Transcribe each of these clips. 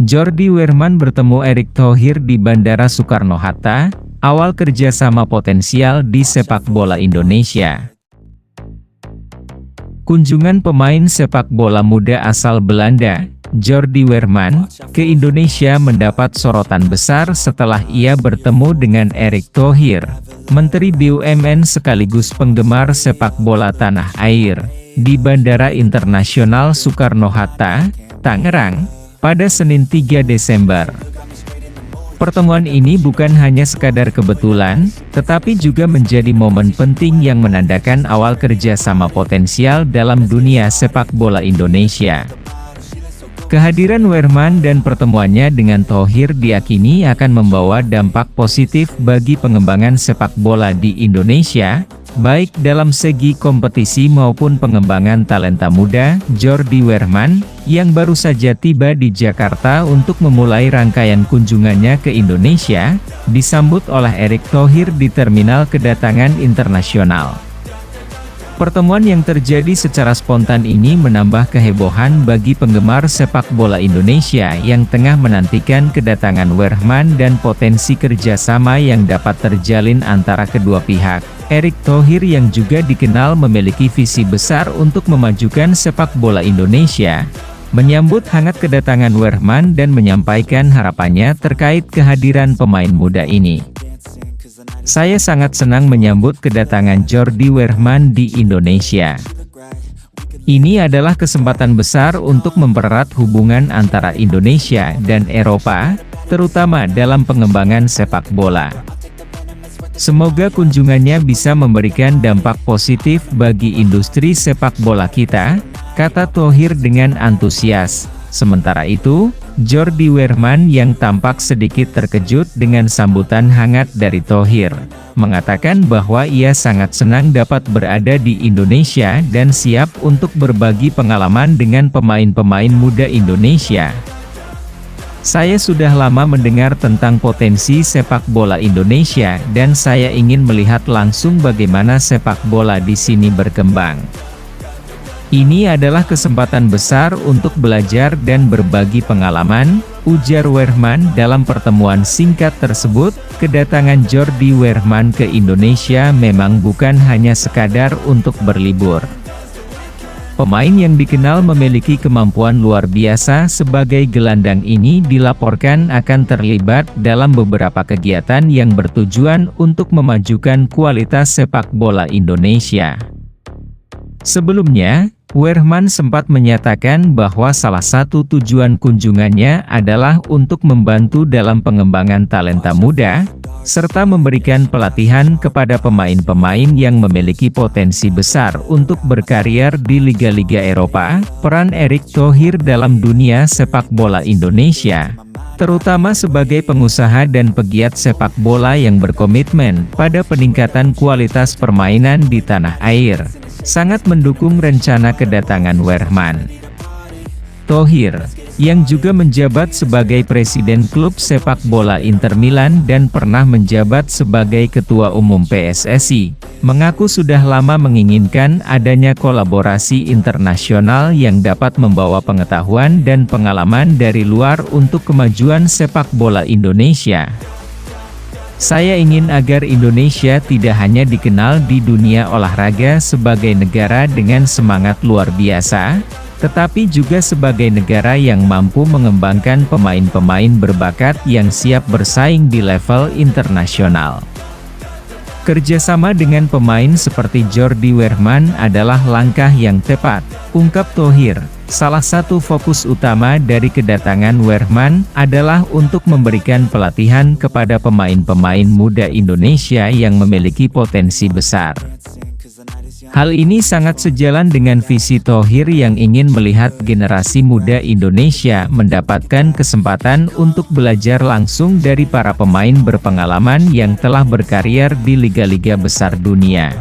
Jordi Wehrman bertemu Erick Thohir di Bandara Soekarno-Hatta, awal kerjasama potensial di sepak bola Indonesia. Kunjungan pemain sepak bola muda asal Belanda, Jordi Wehrman, ke Indonesia mendapat sorotan besar setelah ia bertemu dengan Erick Thohir, Menteri BUMN sekaligus penggemar sepak bola tanah air, di Bandara Internasional Soekarno-Hatta, Tangerang, pada Senin 3 Desember. Pertemuan ini bukan hanya sekadar kebetulan, tetapi juga menjadi momen penting yang menandakan awal kerjasama potensial dalam dunia sepak bola Indonesia. Kehadiran Wehrman dan pertemuannya dengan Thohir diyakini akan membawa dampak positif bagi pengembangan sepak bola di Indonesia, baik dalam segi kompetisi maupun pengembangan talenta muda. Jordi Wehrman, yang baru saja tiba di Jakarta untuk memulai rangkaian kunjungannya ke Indonesia, disambut oleh Erick Thohir di Terminal Kedatangan Internasional. Pertemuan yang terjadi secara spontan ini menambah kehebohan bagi penggemar sepak bola Indonesia yang tengah menantikan kedatangan Wehrman dan potensi kerjasama yang dapat terjalin antara kedua pihak. Erick Thohir yang juga dikenal memiliki visi besar untuk memajukan sepak bola Indonesia, menyambut hangat kedatangan Wehrman dan menyampaikan harapannya terkait kehadiran pemain muda ini. Saya sangat senang menyambut kedatangan Jordi Wehrman di Indonesia. Ini adalah kesempatan besar untuk mempererat hubungan antara Indonesia dan Eropa, terutama dalam pengembangan sepak bola. Semoga kunjungannya bisa memberikan dampak positif bagi industri sepak bola kita, kata Thohir dengan antusias. Sementara itu, Jordi Wehrman yang tampak sedikit terkejut dengan sambutan hangat dari Thohir, mengatakan bahwa ia sangat senang dapat berada di Indonesia dan siap untuk berbagi pengalaman dengan pemain-pemain muda Indonesia. Saya sudah lama mendengar tentang potensi sepak bola Indonesia dan saya ingin melihat langsung bagaimana sepak bola di sini berkembang. Ini adalah kesempatan besar untuk belajar dan berbagi pengalaman, ujar Wehrman dalam pertemuan singkat tersebut. Kedatangan Jordi Wehrman ke Indonesia memang bukan hanya sekadar untuk berlibur. Pemain yang dikenal memiliki kemampuan luar biasa sebagai gelandang ini dilaporkan akan terlibat dalam beberapa kegiatan yang bertujuan untuk memajukan kualitas sepak bola Indonesia. Sebelumnya, Wehrman sempat menyatakan bahwa salah satu tujuan kunjungannya adalah untuk membantu dalam pengembangan talenta muda, serta memberikan pelatihan kepada pemain-pemain yang memiliki potensi besar untuk berkarier di liga-liga Eropa. Peran Erick Thohir dalam dunia sepak bola Indonesia, terutama sebagai pengusaha dan pegiat sepak bola yang berkomitmen pada peningkatan kualitas permainan di tanah air, sangat mendukung rencana kedatangan Wehrman. Thohir, yang juga menjabat sebagai presiden klub sepak bola Inter Milan dan pernah menjabat sebagai ketua umum PSSI, mengaku sudah lama menginginkan adanya kolaborasi internasional yang dapat membawa pengetahuan dan pengalaman dari luar untuk kemajuan sepak bola Indonesia. Saya ingin agar Indonesia tidak hanya dikenal di dunia olahraga sebagai negara dengan semangat luar biasa, tetapi juga sebagai negara yang mampu mengembangkan pemain-pemain berbakat yang siap bersaing di level internasional. Kerjasama dengan pemain seperti Jordi Wehrman adalah langkah yang tepat, ungkap Thohir. Salah satu fokus utama dari kedatangan Wehrman adalah untuk memberikan pelatihan kepada pemain-pemain muda Indonesia yang memiliki potensi besar. Hal ini sangat sejalan dengan visi Thohir yang ingin melihat generasi muda Indonesia mendapatkan kesempatan untuk belajar langsung dari para pemain berpengalaman yang telah berkarier di liga-liga besar dunia.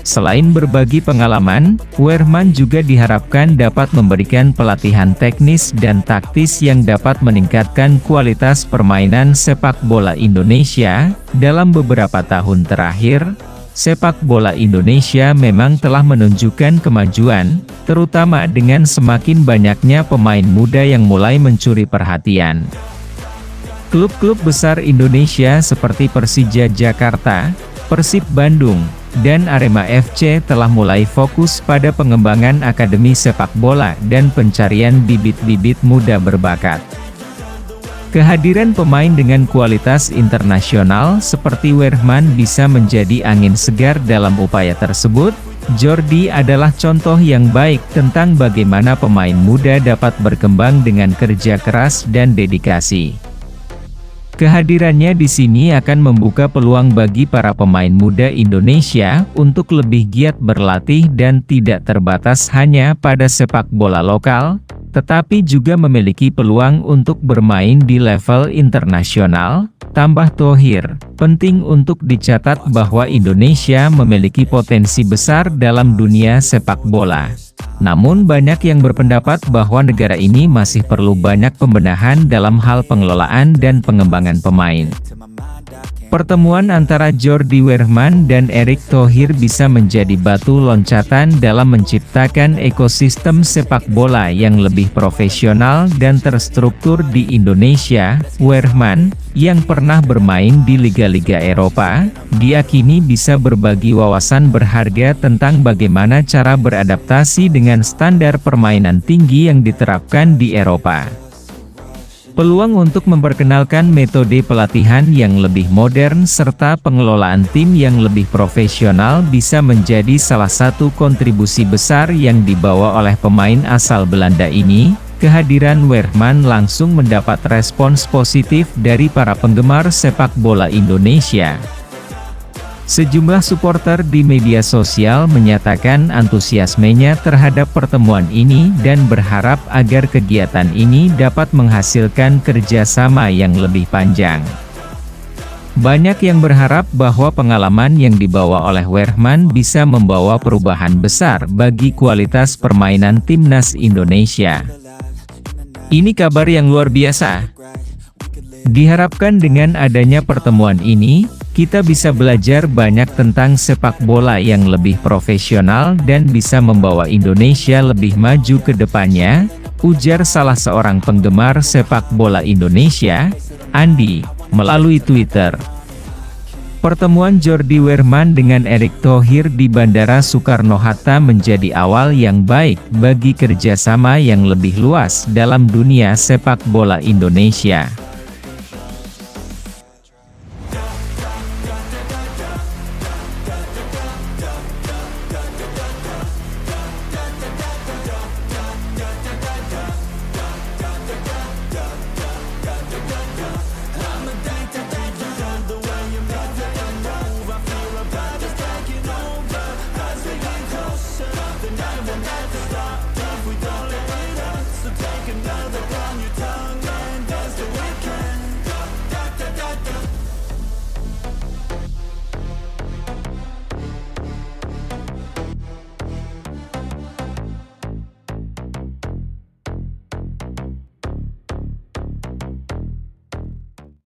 Selain berbagi pengalaman, Wehrman juga diharapkan dapat memberikan pelatihan teknis dan taktis yang dapat meningkatkan kualitas permainan sepak bola Indonesia. Dalam beberapa tahun terakhir, sepak bola Indonesia memang telah menunjukkan kemajuan, terutama dengan semakin banyaknya pemain muda yang mulai mencuri perhatian. Klub-klub besar Indonesia seperti Persija Jakarta, Persib Bandung, dan Arema FC telah mulai fokus pada pengembangan akademi sepak bola dan pencarian bibit-bibit muda berbakat. Kehadiran pemain dengan kualitas internasional seperti Wehrman bisa menjadi angin segar dalam upaya tersebut. Jordi adalah contoh yang baik tentang bagaimana pemain muda dapat berkembang dengan kerja keras dan dedikasi. Kehadirannya di sini akan membuka peluang bagi para pemain muda Indonesia untuk lebih giat berlatih dan tidak terbatas hanya pada sepak bola lokal, tetapi juga memiliki peluang untuk bermain di level internasional. Tambah Thohir, penting untuk dicatat bahwa Indonesia memiliki potensi besar dalam dunia sepak bola. Namun banyak yang berpendapat bahwa negara ini masih perlu banyak pembenahan dalam hal pengelolaan dan pengembangan pemain. Pertemuan antara Jordi Wehrman dan Erick Thohir bisa menjadi batu loncatan dalam menciptakan ekosistem sepak bola yang lebih profesional dan terstruktur di Indonesia. Wehrman, yang pernah bermain di liga-liga Eropa, diakini bisa berbagi wawasan berharga tentang bagaimana cara beradaptasi dengan standar permainan tinggi yang diterapkan di Eropa. Peluang untuk memperkenalkan metode pelatihan yang lebih modern serta pengelolaan tim yang lebih profesional bisa menjadi salah satu kontribusi besar yang dibawa oleh pemain asal Belanda ini. Kehadiran Wehrman langsung mendapat respons positif dari para penggemar sepak bola Indonesia. Sejumlah supporter di media sosial menyatakan antusiasmenya terhadap pertemuan ini dan berharap agar kegiatan ini dapat menghasilkan kerjasama yang lebih panjang. Banyak yang berharap bahwa pengalaman yang dibawa oleh Wehrman bisa membawa perubahan besar bagi kualitas permainan timnas Indonesia. Ini kabar yang luar biasa. Diharapkan dengan adanya pertemuan ini, kita bisa belajar banyak tentang sepak bola yang lebih profesional dan bisa membawa Indonesia lebih maju ke depannya, ujar salah seorang penggemar sepak bola Indonesia, Andi, melalui Twitter. Pertemuan Jordi Wehrman dengan Erick Thohir di Bandara Soekarno-Hatta menjadi awal yang baik bagi kerjasama yang lebih luas dalam dunia sepak bola Indonesia. The night will never